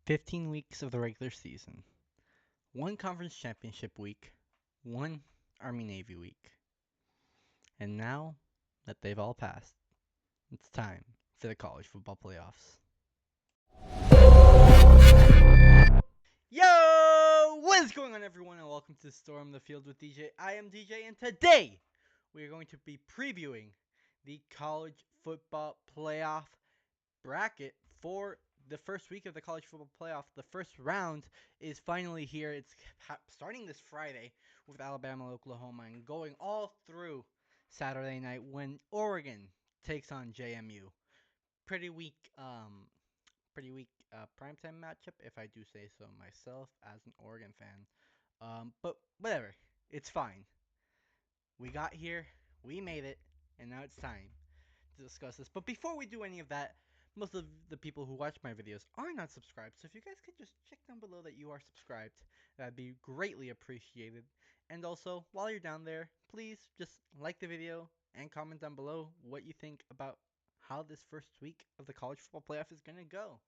15 weeks of the regular season, one conference championship week, one Army Navy week. And now that they've all passed, it's time for the college football playoffs. Yo! What is going on, everyone, and welcome to Storm the Field with DJ. I am DJ, and today we are going to be previewing the college football playoff bracket for the first week of the college football playoff. The first round is finally here. It's starting this Friday with Alabama, Oklahoma, and going all through Saturday night when Oregon takes on JMU. Pretty weak, primetime matchup, if I do say so myself as an Oregon fan. But whatever, it's fine. We got here, we made it, and now it's time to discuss this. But before we do any of that, most of the people who watch my videos are not subscribed. So if you guys could just check down below that you are subscribed, that'd be greatly appreciated. And also, while you're down there, please just like the video and comment down below what you think about how this first week of the college football playoff is going to go.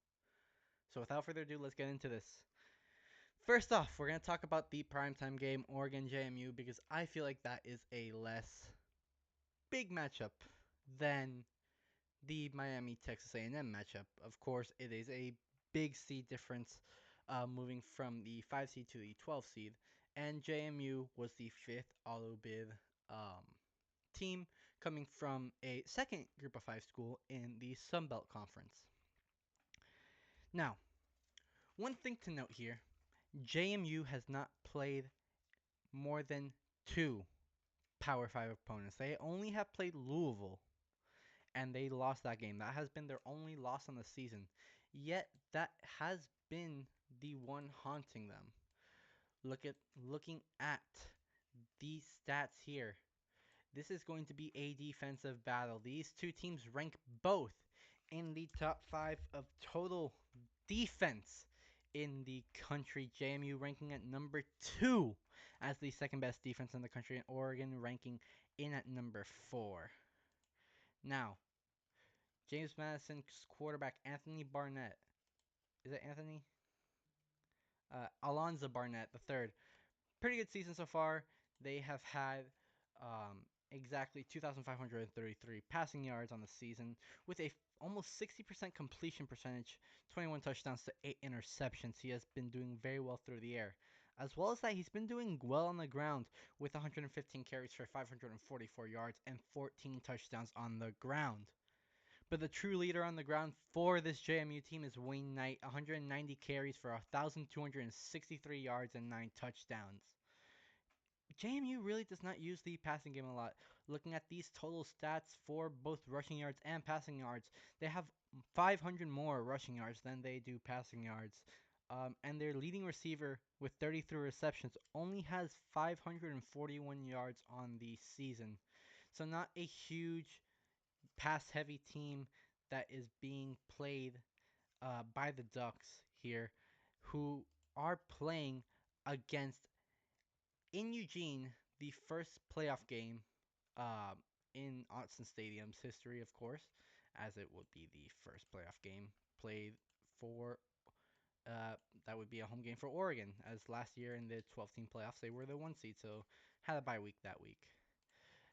So without further ado, let's get into this. First off, we're going to talk about the primetime game, Oregon JMU, because I feel like that is a less big matchup than the Miami Texas A&M matchup. Of course, it is a big seed difference, moving from the 5 seed to the 12 seed, and JMU was the fifth auto bid team coming from a second group of 5 school in the Sun Belt Conference. Now, one thing to note here, JMU has not played more than 2 Power 5 opponents. They only have played Louisville, and they lost that game. That has been their only loss on the season. Yet that has been the one haunting them. Looking at these stats here. This is going to be a defensive battle. These two teams rank both in the top 5 of total defense in the country. JMU ranking at number 2 as the second best defense in the country, and Oregon ranking in at number 4. Now, James Madison's quarterback, Anthony Barnett. Is it Anthony? Alonzo Barnett, the third. Pretty good season so far. They have had exactly 2,533 passing yards on the season with a almost 60% completion percentage, 21 touchdowns to 8 interceptions. He has been doing very well through the air. As well as that, he's been doing well on the ground with 115 carries for 544 yards and 14 touchdowns on the ground. But the true leader on the ground for this JMU team is Wayne Knight, 190 carries for 1,263 yards and 9 touchdowns. JMU really does not use the passing game a lot. Looking at these total stats for both rushing yards and passing yards, they have 500 more rushing yards than they do passing yards. And their leading receiver with 33 receptions only has 541 yards on the season. So not a huge pass-heavy team that is being played by the Ducks here, who are playing against, in Eugene, the first playoff game uh, in Autzen Stadium's history, of course, as it would be the first playoff game played for, that would be a home game for Oregon, as last year in the 12-team playoffs, they were the 1 seed, so had a bye week that week.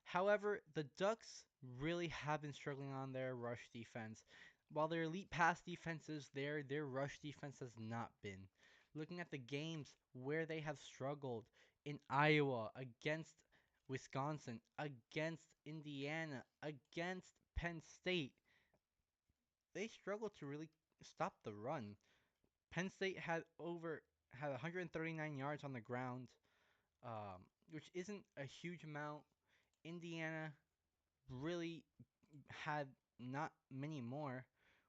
However, the Ducks really have been struggling on their rush defense. While their elite pass defense is there, their rush defense has not been. Looking at the games where they have struggled in Iowa, against Wisconsin, against Indiana, against Penn State, they struggled to really stop the run. Penn State had 139 yards on the ground, which isn't a huge amount. Indiana really had not many more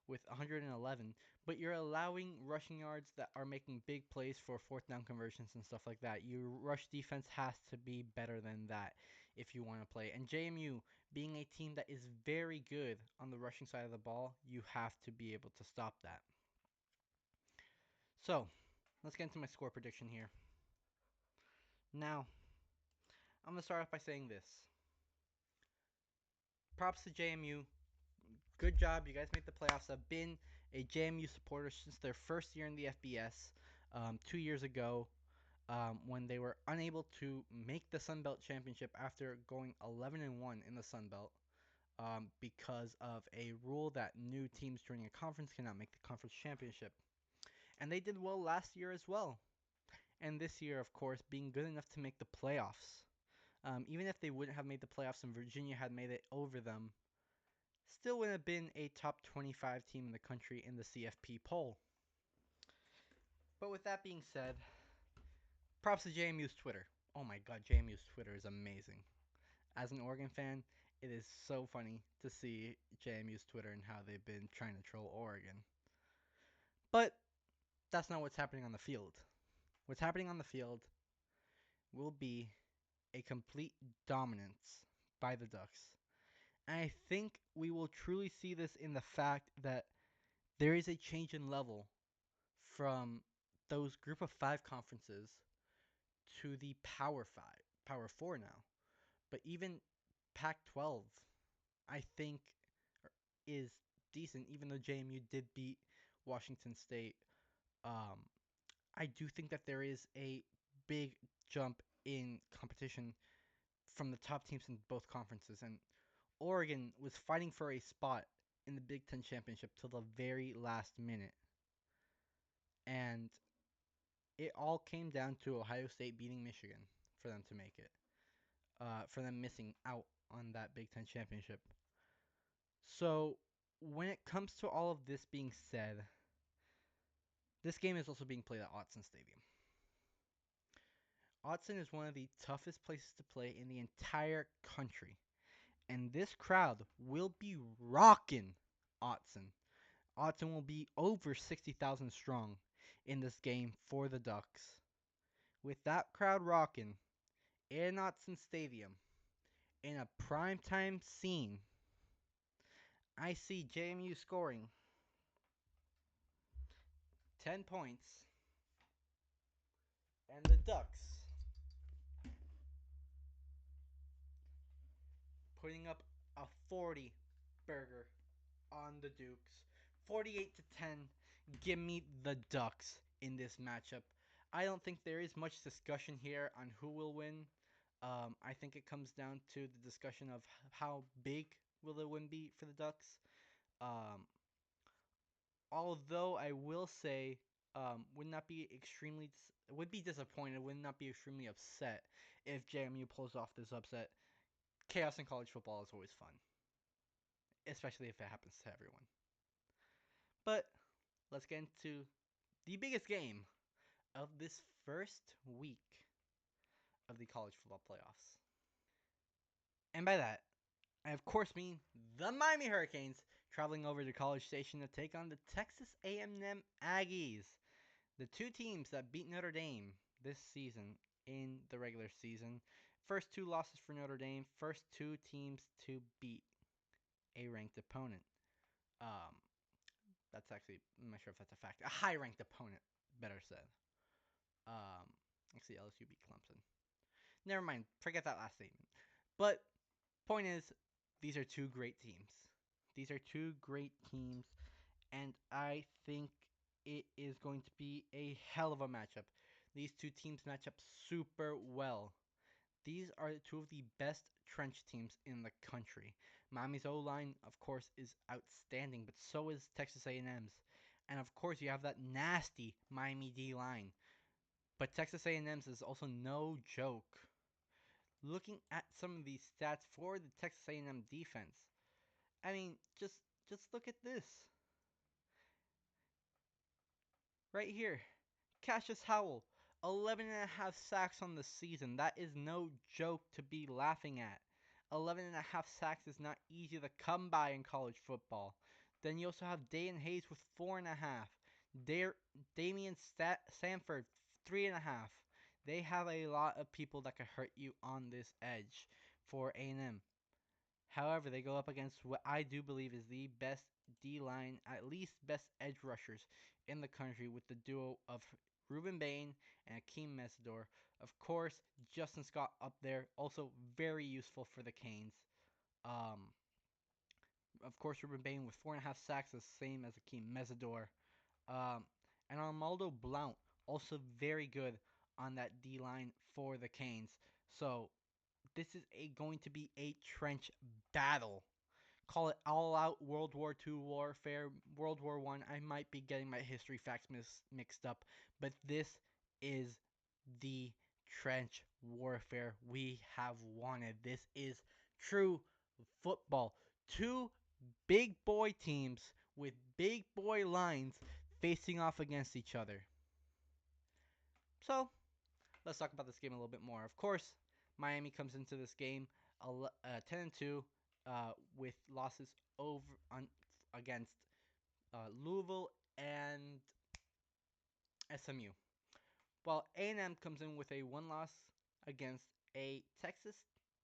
with 111, but you're allowing rushing yards that are making big plays for fourth down conversions and stuff like that. Your rush defense has to be better than that if you want to play. And JMU, being a team that is very good on the rushing side of the ball, you have to be able to stop that. So, let's get into my score prediction here. Now, I'm going to start off by saying this. Props to JMU. Good job. You guys made the playoffs. I've been a JMU supporter since their first year in the FBS 2 years ago when they were unable to make the Sun Belt Championship after going 11-1 in the Sun Belt because of a rule that new teams joining a conference cannot make the conference championship. And they did well last year as well. And this year, of course, being good enough to make the playoffs. Even if they wouldn't have made the playoffs and Virginia had made it over them, still would have been a top 25 team in the country in the CFP poll. But with that being said, props to JMU's Twitter. Oh my god, JMU's Twitter is amazing. As an Oregon fan, it is so funny to see JMU's Twitter and how they've been trying to troll Oregon. But that's not what's happening on the field. What's happening on the field will be a complete dominance by the Ducks. And I think we will truly see this in the fact that there is a change in level from those group of five conferences to the Power Five, Power Four now. But even Pac 12, I think, is decent, even though JMU did beat Washington State. Um, I do think that there is a big jump in competition from the top teams in both conferences. And Oregon was fighting for a spot in the Big Ten Championship till the very last minute. And it all came down to Ohio State beating Michigan for them to make it, for them missing out on that Big Ten Championship. So, when it comes to all of this being said, this game is also being played at Autzen Stadium. Autzen is one of the toughest places to play in the entire country. And this crowd will be rocking Autzen. Autzen will be over 60,000 strong in this game for the Ducks. With that crowd rocking in Autzen Stadium in a primetime scene, I see JMU scoring 10 points and the Ducks putting up a 40 burger on the Dukes. 48 to 10. Give me the Ducks in this matchup. I don't think there is much discussion here on who will win. I think it comes down to the discussion of how big will the win be for the Ducks. Um, Although I will say, would not be extremely would be disappointed, would not be extremely upset if JMU pulls off this upset. Chaos in college football is always fun, especially if it happens to everyone. But let's get into the biggest game of this first week of the college football playoffs. And by that, I of course mean the Miami Hurricanes traveling over to College Station to take on the Texas A&M Aggies, the two teams that beat Notre Dame this season in the regular season. First two losses for Notre Dame, first two teams to beat a ranked opponent. Um, that's actually, I'm not sure if that's a fact. A high ranked opponent, better said. Um, Actually, LSU beat Clemson. Never mind, forget that last statement. But point is, these are two great teams. These are two great teams, and I think it is going to be a hell of a matchup. These two teams match up super well. These are two of the best trench teams in the country. Miami's O-line, of course, is outstanding, but so is Texas A&M's. And of course, you have that nasty Miami D-line. But Texas A&M's is also no joke. Looking at some of these stats for the Texas A&M defense, I mean, just look at this right here. Cassius Howell, 11 and a half sacks on the season. That is no joke to be laughing at. 11 and a half sacks is not easy to come by in college football. Then you also have Dayan Hayes with 4.5. Damian Sanford, 3.5. They have a lot of people that could hurt you on this edge for A&M. However, they go up against what I do believe is the best D-line, at least best edge rushers in the country with the duo of Ruben Bain and Akeem Mesidor. Of course, Justin Scott up there, also very useful for the Canes. Um, Of course, Ruben Bain with 4.5 sacks, the same as Akeem Mesidor. Um, and Armaldo Blount, also very good on that D line for the Canes. So this is going to be a trench battle. Call it all out World War II warfare, World War One. I might be getting my history facts mixed up, but this is the trench warfare we have wanted. This is true football. Two big boy teams with big boy lines facing off against each other. So let's talk about this game a little bit more. Of course, Miami comes into this game 10-2 with losses over against Louisville and SMU. While A&M comes in with a one loss against a Texas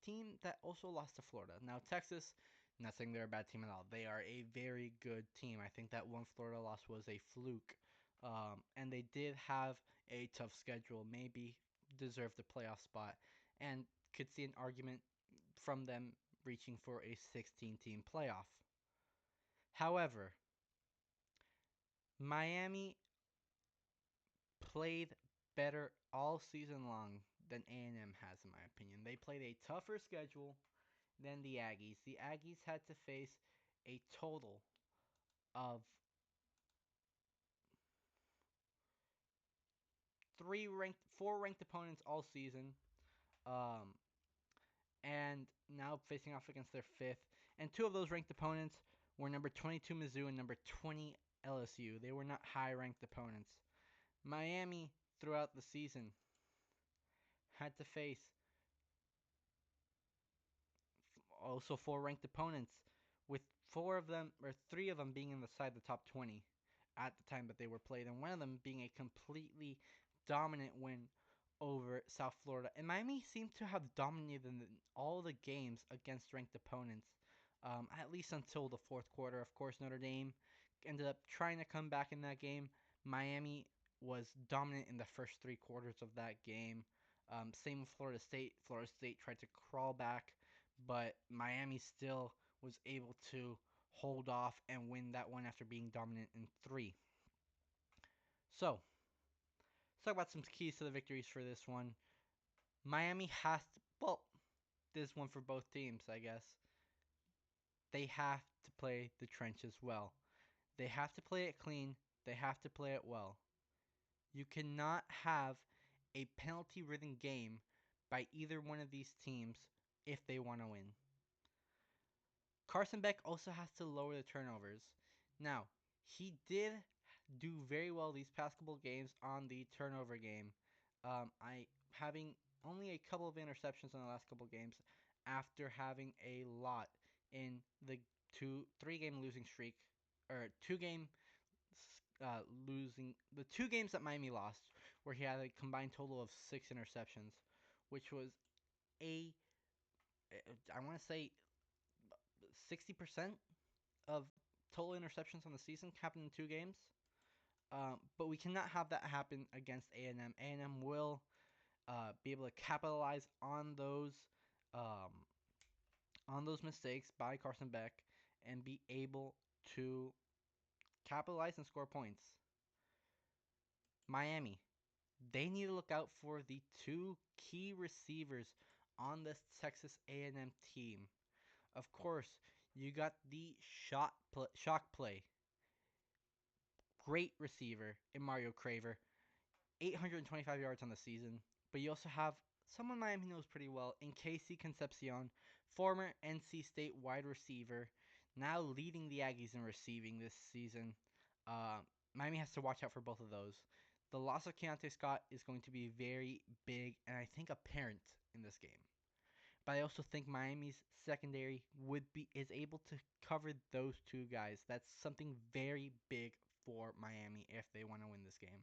team that also lost to Florida. Now Texas, not saying they're a bad team at all. They are a very good team. I think that one Florida loss was a fluke. And they did have a tough schedule, maybe deserved a playoff spot, and could see an argument from them reaching for a 16-team playoff. However, Miami played better all season long than A&M has, in my opinion. They played a tougher schedule than the Aggies. The Aggies had to face a total of four ranked opponents all season, um, and now facing off against their fifth. And two of those ranked opponents were number 22 Mizzou and number 20 LSU. They were not high ranked opponents. Miami, throughout the season, had to face also four ranked opponents, with four of them or three of them being inside the top 20 at the time that they were played, and one of them being a completely dominant win over South Florida. And Miami seemed to have dominated all the games against ranked opponents, at least until the fourth quarter. Of course, Notre Dame ended up trying to come back in that game. Miami was dominant in the first three quarters of that game. Same with Florida State. Florida State tried to crawl back, but Miami still was able to hold off and win that one after being dominant in three. So, let's talk about some keys to the victories for this one. Miami has to, well, this one for both teams, I guess. They have to play the trenches well. They have to play it clean. They have to play it well. You cannot have a penalty ridden game by either one of these teams if they want to win. Carson Beck also has to lower the turnovers. Now, he did do very well these past couple games on the turnover game. I having only a couple of interceptions in the last couple games after having a lot in the 3 game losing streak, or 2 game losing, the 2 games that Miami lost, where he had a combined total of 6 interceptions, which was a I want to say 60% of total interceptions on the season happened in 2 games. But we cannot have that happen against A&M. A&M will be able to capitalize um, on those mistakes by Carson Beck and be able to capitalize and score points. Miami, they need to look out for the two key receivers on this Texas A&M team. Of course, you got the shock play. Great receiver in Mario Craver, 825 yards on the season. But you also have someone Miami knows pretty well in Casey Concepcion, former NC State wide receiver, now leading the Aggies in receiving this season. Uh, Miami has to watch out for both of those. The loss of Keontae Scott is going to be very big and I think apparent in this game. But I also think Miami's secondary is able to cover those two guys. That's something very big for Miami if they want to win this game.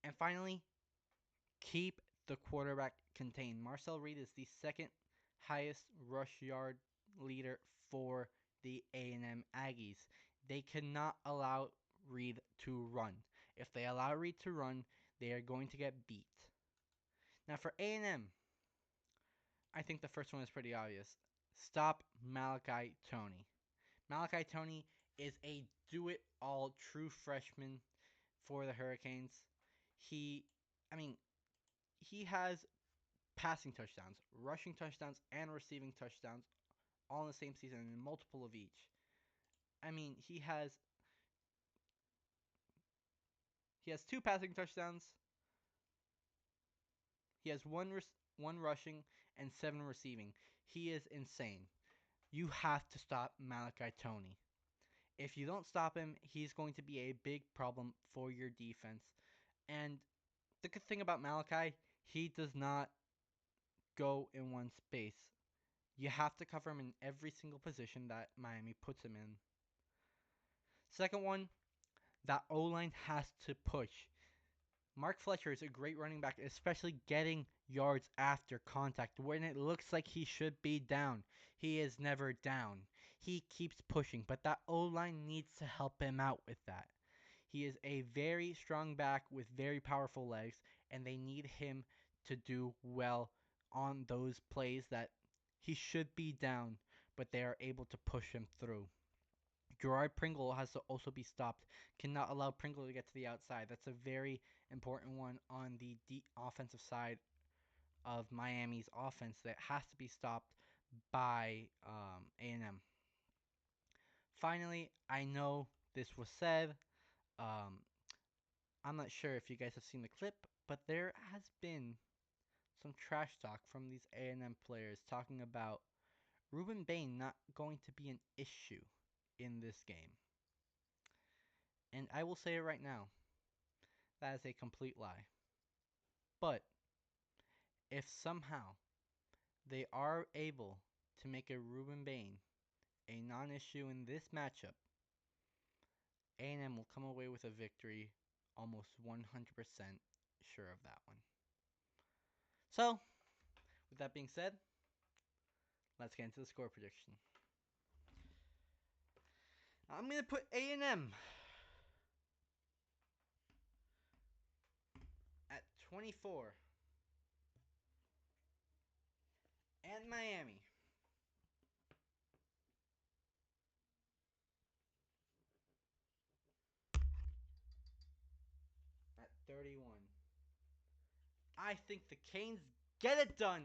And finally, keep the quarterback contained. Marcel Reed is the second highest rush yard leader for the A&M Aggies. They cannot allow Reed to run. If they allow Reed to run, they are going to get beat. Now for A&M, I think the first one is pretty obvious. Stop Malachi Tony. Malachi Tony is a do-it-all true freshman for the Hurricanes. He, I mean, he has passing touchdowns, rushing touchdowns, and receiving touchdowns all in the same season and multiple of each. I mean, he has two passing touchdowns. He has one rushing and seven receiving. He is insane. You have to stop Malachi Tony. If you don't stop him, he's going to be a big problem for your defense. And the good thing about Malachi, he does not go in one space. You have to cover him in every single position that Miami puts him in. Second one, that O-line has to push. Mark Fletcher is a great running back, especially getting yards after contact when it looks like he should be down. He is never down. He keeps pushing, but that O-line needs to help him out with that. He is a very strong back with very powerful legs, and they need him to do well on those plays that he should be down, but they are able to push him through. Gerard Pringle has to also be stopped. Cannot allow Pringle to get to the outside. That's a very important one on the offensive side of Miami's offense that has to be stopped by A&M. Finally, I know this was said. Um, I'm not sure if you guys have seen the clip, but there has been some trash talk from these A&M players talking about Ruben Bain not going to be an issue in this game. And I will say it right now. That is a complete lie. But if somehow they are able to make a Ruben Bain a non-issue in this matchup, A&M will come away with a victory, almost 100% sure of that one. So, with that being said, let's get into the score prediction. I'm going to put A&M at 24 and Miami at 31. I think the Canes get it done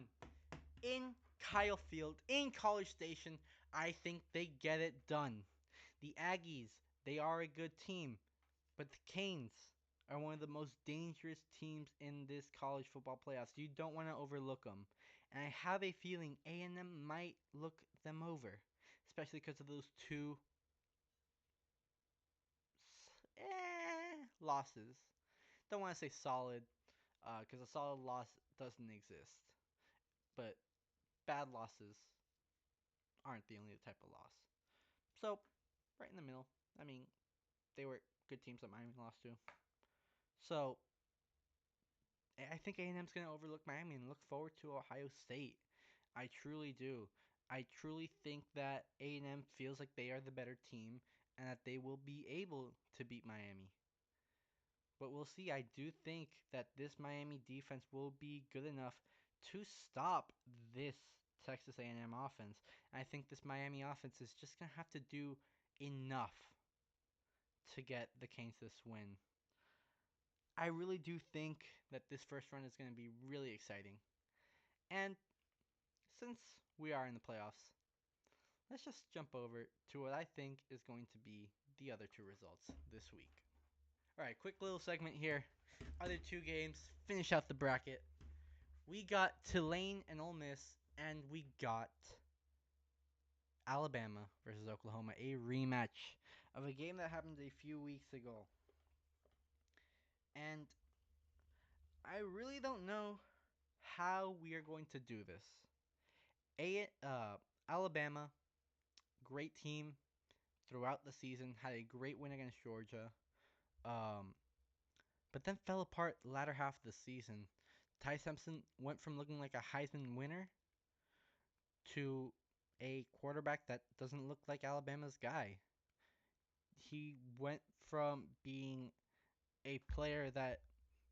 in Kyle Field, in College Station. I think they get it done. The Aggies, they are a good team, but the Canes are one of the most dangerous teams in this college football playoffs. You don't want to overlook them. And I have a feeling A&M might look them over, especially because of those two losses. Don't want to say solid, because a solid loss doesn't exist. But bad losses aren't the only type of loss. So, right in the middle. I mean, they were good teams that Miami lost to. So, I think A&M's going to overlook Miami and look forward to Ohio State. I truly do. I truly think that A&M feels like they are the better team and that they will be able to beat Miami. But we'll see. I do think that this Miami defense will be good enough to stop this Texas A&M offense. And I think this Miami offense is just going to have to do enough to get the Canes this win. I really do think that this first run is going to be really exciting. And since we are in the playoffs, let's just jump over to what I think is going to be the other two results this week. All right, quick little segment here. Other two games, finish out the bracket. We got Tulane and Ole Miss, and we got Alabama versus Oklahoma, a rematch of a game that happened a few weeks ago. And I really don't know how we are going to do this. Alabama, great team throughout the season, had a great win against Georgia, but then fell apart the latter half of the season. Ty Simpson went from looking like a Heisman winner to a quarterback that doesn't look like Alabama's guy. He went from being a player that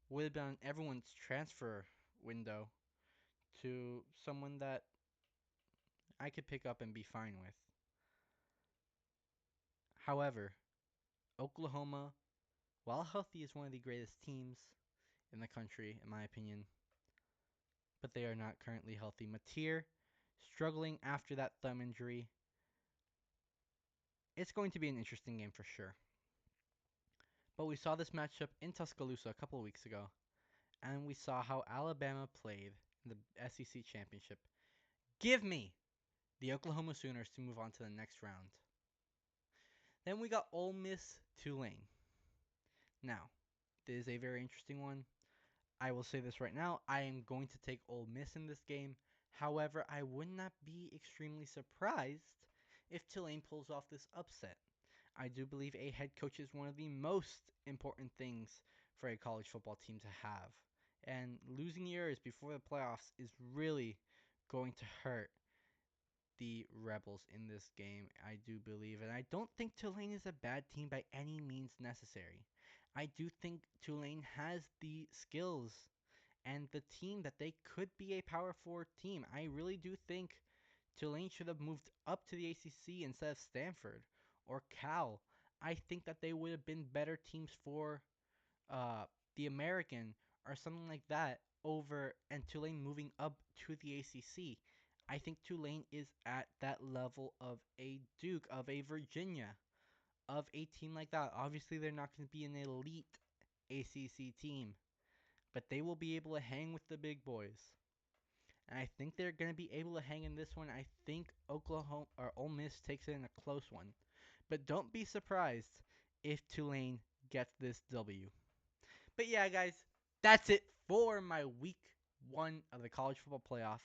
would have been on everyone's transfer window to someone that I could pick up and be fine with. However, Oklahoma, while healthy, is one of the greatest teams in the country, in my opinion, but they are not currently healthy. Mateer struggling after that thumb injury. It's going to be an interesting game for sure. But we saw this matchup in Tuscaloosa a couple of weeks ago, and we saw how Alabama played in the SEC championship. Give me the Oklahoma Sooners to move on to the next round. Then we got Ole Miss Tulane. Now, this is a very interesting one. I will say this right now. I am going to take Ole Miss in this game. However, I would not be extremely surprised if Tulane pulls off this upset. I do believe a head coach is one of the most important things for a college football team to have. And losing years before the playoffs is really going to hurt the Rebels in this game, I do believe. And I don't think Tulane is a bad team by any means necessary. I do think Tulane has the skills and the team that they could be a Power 4 team. I really do think Tulane should have moved up to the ACC instead of Stanford or Cal. I think that they would have been better teams for uh, the American or something like that over and Tulane moving up to the ACC. I think Tulane is at that level of a Duke, of a Virginia, of a team like that. Obviously, they're not going to be an elite ACC team, but they will be able to hang with the big boys. And I think they're going to be able to hang in this one. I think Oklahoma or Ole Miss takes it in a close one. But don't be surprised if Tulane gets this W. But yeah, guys, that's it for my week 1 of the college football playoff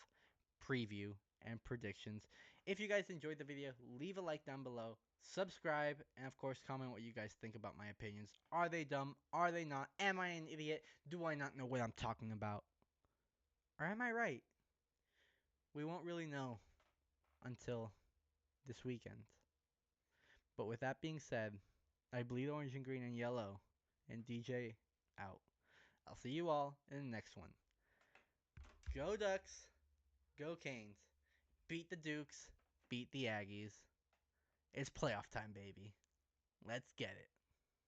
preview and predictions. If you guys enjoyed the video, leave a like down below, subscribe, and of course comment what you guys think about my opinions. Are they dumb? Are they not? Am I an idiot? Do I not know what I'm talking about? Or am I right? We won't really know until this weekend. But with that being said, I bleed orange and green and yellow, and DJ out. I'll see you all in the next one. Go Ducks, go Canes. Beat the Dukes, beat the Aggies. It's playoff time, baby. Let's get it.